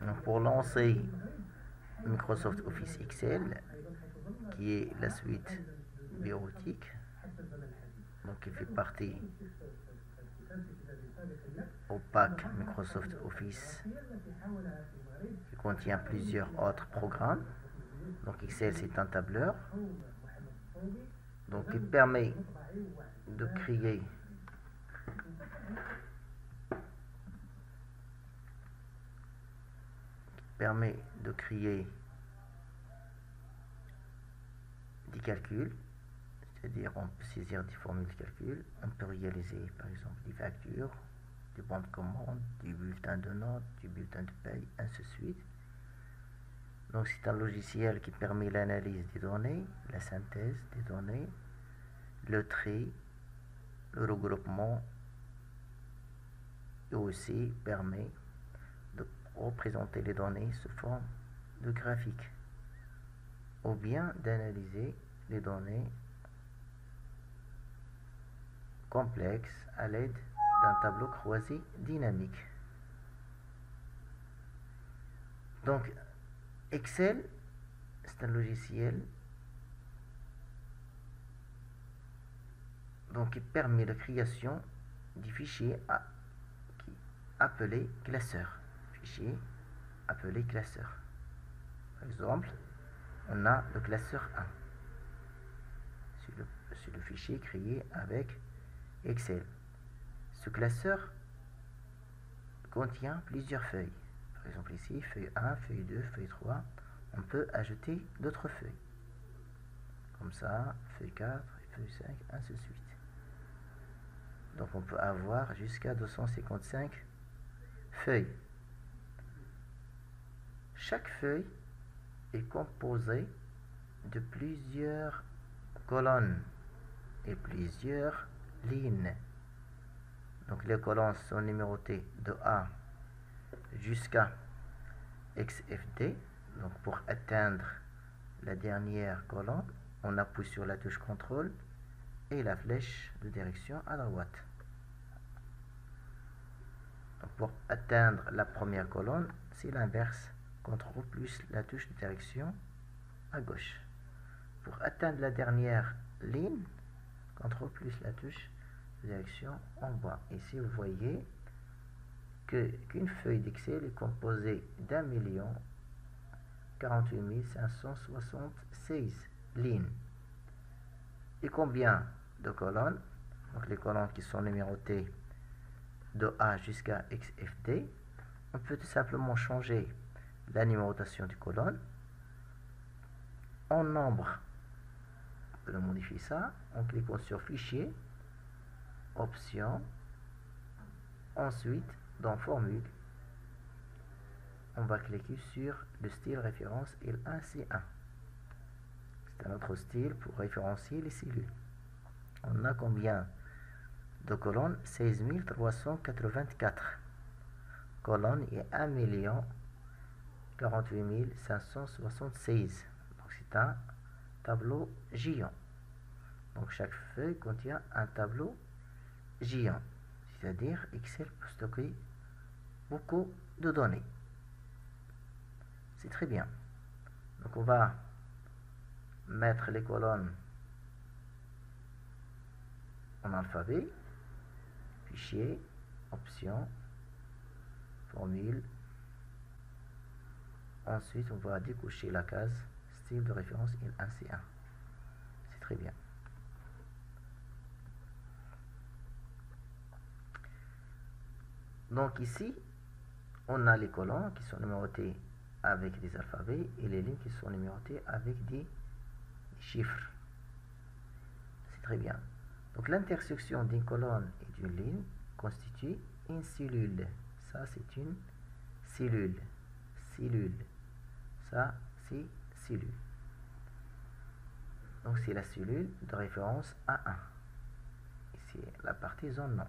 Donc pour lancer Microsoft Office Excel, qui est la suite bureautique, donc qui fait partie au pack Microsoft Office, qui contient plusieurs autres programmes. Donc Excel, c'est un tableur, donc qui permet de créer des calculs, c'est-à-dire on peut saisir des formules de calcul, on peut réaliser par exemple des factures, des bons de commande, du bulletin de notes, du bulletin de paye, ainsi de suite. Donc c'est un logiciel qui permet l'analyse des données, la synthèse des données, le tri, le regroupement, et aussi permet de représenter les données sous forme de graphique, ou bien d'analyser les données complexes à l'aide d'un tableau croisé dynamique. Donc Excel, c'est un logiciel qui permet la création des fichiers appelés classeurs. Fichiers appelés classeurs. Par exemple, on a le classeur 1. C'est le fichier créé avec Excel. Ce classeur contient plusieurs feuilles. Par exemple ici, feuille 1, feuille 2, feuille 3. On peut ajouter d'autres feuilles. Comme ça, feuille 4, feuille 5, ainsi de suite. Donc on peut avoir jusqu'à 255 feuilles. Chaque feuille est composée de plusieurs colonnes et plusieurs lignes. Donc les colonnes sont numérotées de A jusqu'à XFD. Donc pour atteindre la dernière colonne, on appuie sur la touche CTRL et la flèche de direction à droite. Donc pour atteindre la première colonne, c'est l'inverse. CTRL plus la touche de direction à gauche. Pour atteindre la dernière ligne, CTRL plus la touche de direction en bas. Ici, vous voyez qu'une feuille d'Excel est composée d'1 576 lignes. Et combien de colonnes? Donc les colonnes qui sont numérotées de A jusqu'à XFD. On peut tout simplement changer la numérotation des colonnes en nombre. On peut modifier ça en cliquant sur Fichier, Options, ensuite dans Formule, on va cliquer sur le style référence L1C1. C'est un autre style pour référencier les cellules. On a combien de colonnes? 16 384 colonnes et 1 048 576. Donc c'est un tableau géant. Donc chaque feuille contient un tableau géant. C'est-à-dire Excel peut stocker beaucoup de données. C'est très bien. Donc on va mettre les colonnes en alphabet, fichier, options, formule. Ensuite, on va décocher la case style de référence L1C1. C'est très bien. Donc ici, on a les colonnes qui sont numérotées avec des alphabets et les lignes qui sont numérotées avec des chiffres. C'est très bien. Donc l'intersection d'une colonne et d'une ligne constitue une cellule. Ça, c'est une cellule. Cellule. Ça, c'est cellule. Donc c'est la cellule de référence A1. Ici, la partie zone nom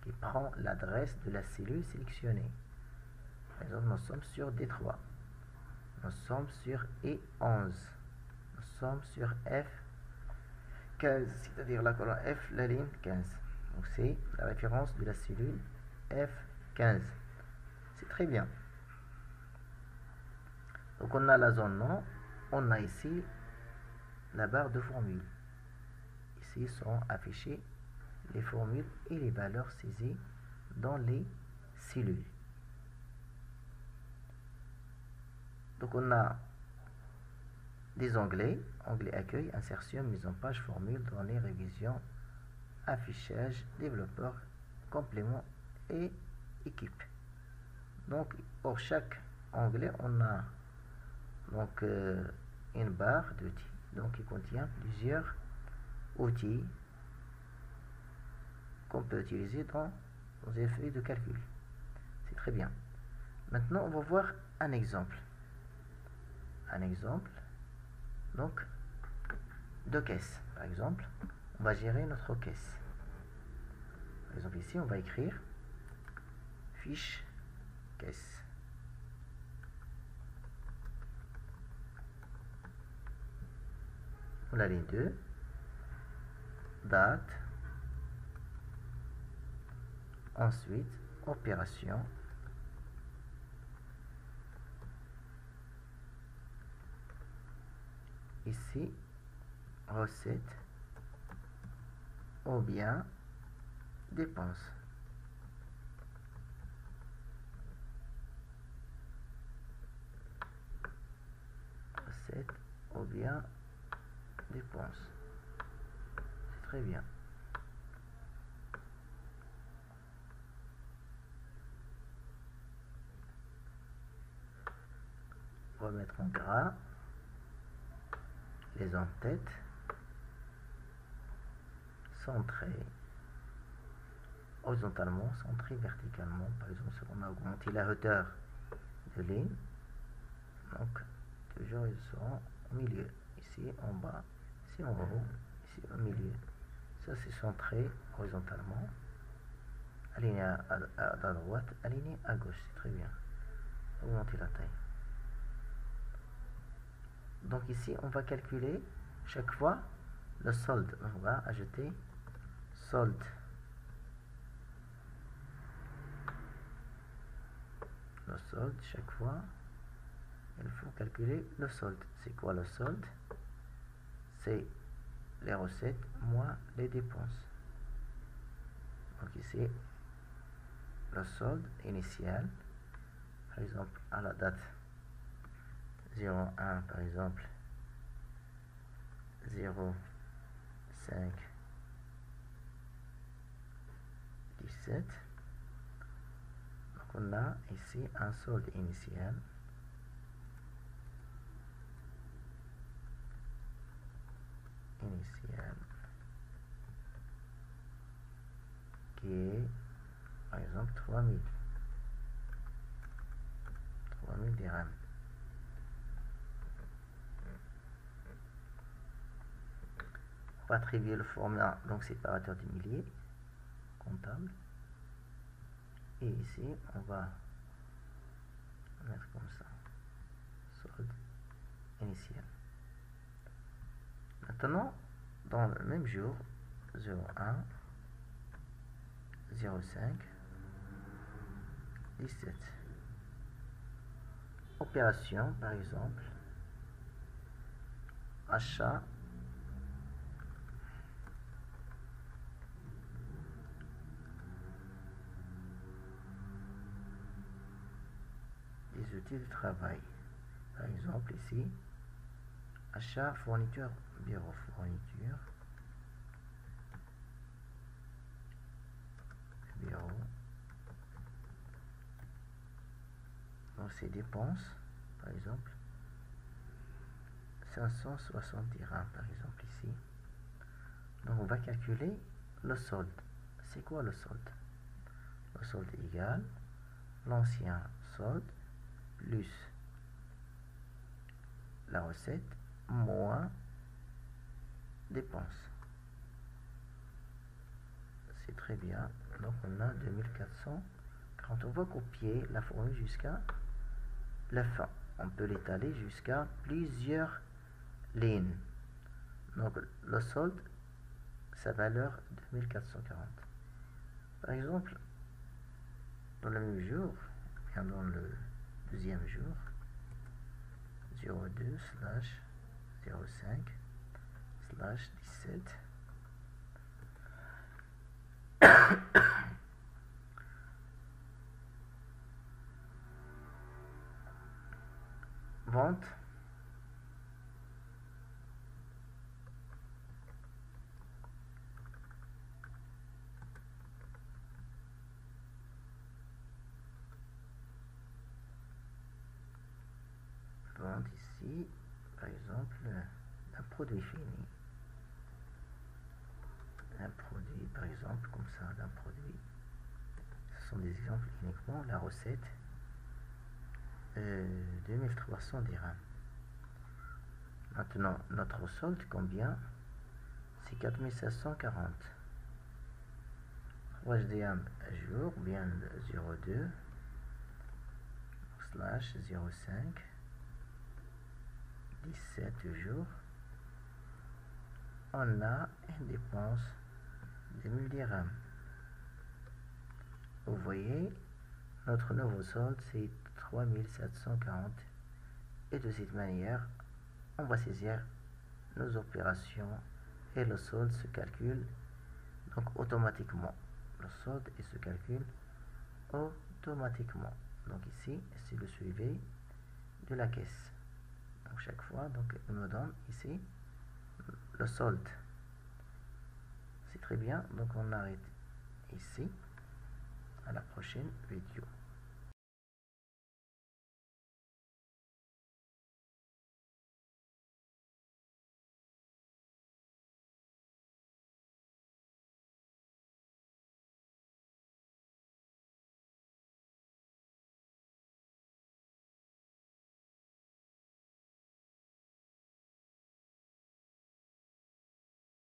qui prend l'adresse de la cellule sélectionnée. Par exemple, nous sommes sur D3. Nous sommes sur E11. Nous sommes sur F15, c'est-à-dire la colonne F, la ligne 15. Donc c'est la référence de la cellule F15. C'est très bien. Donc on a la zone nom, on a ici la barre de formule. Ici sont affichées les formules et les valeurs saisies dans les cellules. Donc on a des onglets, onglet accueil, insertion, mise en page, formule, données, révision, affichage, développeur, complément et équipe. Donc pour chaque onglet on a donc une barre d'outils, donc qui contient plusieurs outils qu'on peut utiliser dans les feuilles de calcul. C'est très bien. Maintenant on va voir un exemple. Donc de caisse. Par exemple, on va gérer notre caisse. Par exemple ici on va écrire fiche caisse. La ligne 2, date, ensuite opération, ici recette ou bien dépense. Recette ou bien dépense. C'est très bien. On va mettre en gras les en-têtes, centrés horizontalement, centrés verticalement. Par exemple, si on a augmenté la hauteur de ligne, donc toujours ils seront au milieu, ici en bas, ici en haut, ici au milieu. Ça c'est centré horizontalement, aligné à droite, aligné à gauche. C'est très bien. Augmenter la taille. Donc ici on va calculer chaque fois le solde. On va ajouter solde. Le solde, chaque fois il faut calculer le solde. C'est quoi le solde? C'est les recettes moins les dépenses. Donc ici le solde initial, par exemple à la date 01, par exemple 05 17. Donc on a ici un solde initial qui est par exemple 3000 dirhams. On va attribuer le format donc séparateur du millier comptable, et ici on va mettre comme ça solde initial. Maintenant dans le même jour 01 05 17, opération par exemple achat des outils de travail, par exemple ici achat fourniture bureau, fourniture bureau. Donc ces dépenses par exemple 560 dirhams par exemple ici. Donc on va calculer le solde. C'est quoi le solde? Le solde égal l'ancien solde plus la recette moins dépenses. C'est très bien. Donc on a 2400. Quand on va copier la formule jusqu'à la fin, on peut l'étaler jusqu'à plusieurs lignes. Donc le solde, sa valeur 2440. Par exemple, dans le même jour, bien dans le deuxième jour, 02 slash 05 slash 17 vente ici par exemple un produit fini, un produit par exemple comme ça, d'un produit. Ce sont des exemples uniquement. La recette 2300 dirhams. Maintenant notre solde combien? C'est 4540. HDM jour bien 02 slash 05 17 jours. On a une dépense de 1000 dirhams. Vous voyez, notre nouveau solde c'est 3740 et de cette manière on va saisir nos opérations et le solde se calcule donc automatiquement. Le solde il se calcule automatiquement. Donc ici c'est le suivi de la caisse. Donc chaque fois donc il me donne ici le solde. C'est très bien, donc on arrête ici. À la prochaine vidéo.